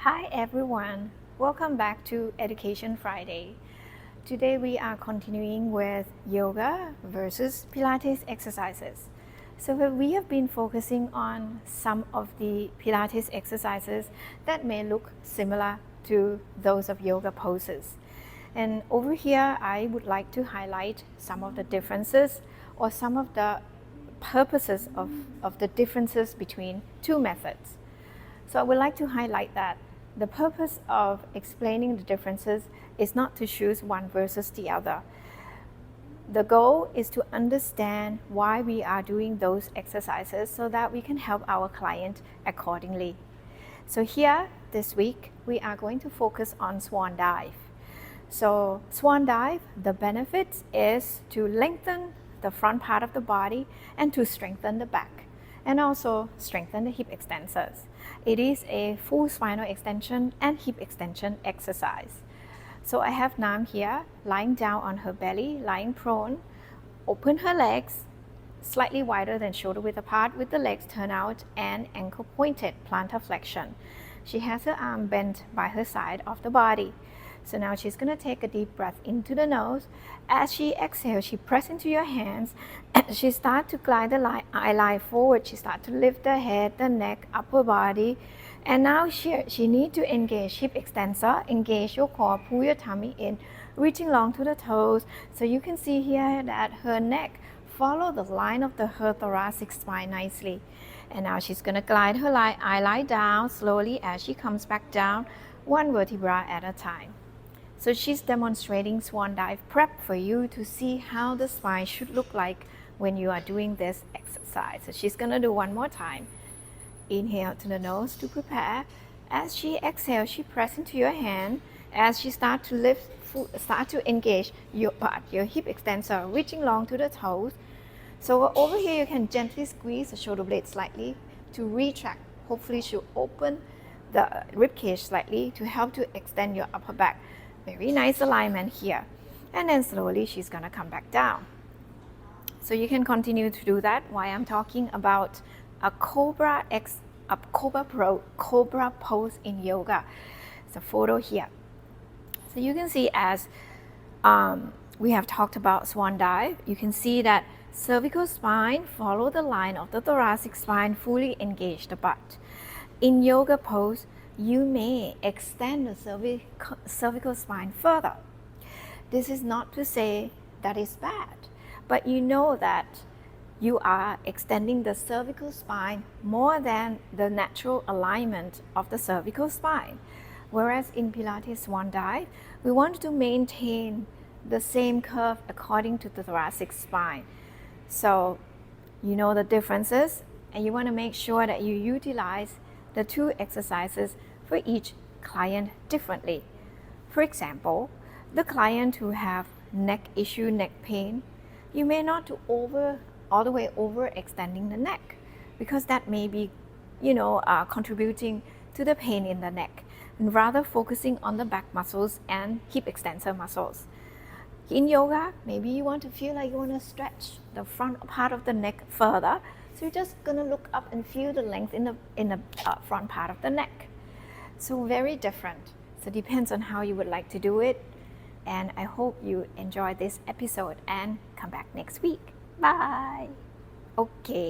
Hi everyone, welcome back to Education Friday. Today we are continuing with yoga versus Pilates exercises. So we have been focusing on some of the Pilates exercises that may look similar to those of yoga poses. And over here I would like to highlight some of the differences or some of the purposes of the differences between two methods. So I would like to highlight that the purpose of explaining the differences is not to choose one versus the other. The goal is to understand why we are doing those exercises so that we can help our client accordingly. So here, this week, we are going to focus on Swan dive. So Swan dive, the benefits is to lengthen the front part of the body and to strengthen the back, and also strengthen the hip extensors. It is a full spinal extension and hip extension exercise. So I have Nam here, lying down on her belly, lying prone, open her legs, slightly wider than shoulder width apart with the legs turned out and ankle pointed, plantar flexion. She has her arm bent by her side of the body. So now she's going to take a deep breath into the nose. As she exhales, she presses into your hands and she starts to glide the eyeline forward. She starts to lift the head, the neck, upper body. And now she needs to engage hip extensor, engage your core, pull your tummy in, reaching long to the toes. So you can see here that her neck follow the line of her thoracic spine nicely. And now she's going to glide her eyeline down slowly as she comes back down, one vertebra at a time. So she's demonstrating Swan dive prep for you to see how the spine should look like when you are doing this exercise. So she's going to do one more time. Inhale to the nose to prepare. As she exhales, she presses into your hand. As she starts to lift, start to engage your butt, your hip extensor, reaching long to the toes. So over here, you can gently squeeze the shoulder blade slightly to retract. Hopefully, she'll open the rib cage slightly to help to extend your upper back. Very nice alignment here. And then slowly she's gonna come back down. So you can continue to do that while I'm talking about a cobra pose in yoga. It's a photo here. So you can see as we have talked about Swan dive, you can see that cervical spine follow the line of the thoracic spine, fully engage the butt. In yoga pose, you may extend the cervical spine further. This is not to say that is bad, but you know that you are extending the cervical spine more than the natural alignment of the cervical spine. Whereas in Pilates Swan dive, we want to maintain the same curve according to the thoracic spine. So you know the differences, and you want to make sure that you utilize the two exercises for each client differently. For example, the client who have neck issue, neck pain, you may not do all the way overextending the neck, because that may be, contributing to the pain in the neck, and rather focusing on the back muscles and hip extensor muscles. In yoga, maybe you want to feel like you want to stretch the front part of the neck further, so you're just gonna look up and feel the length in the front part of the neck. So very different. So depends on how you would like to do it. And I hope you enjoy this episode and come back next week. Bye. Okay.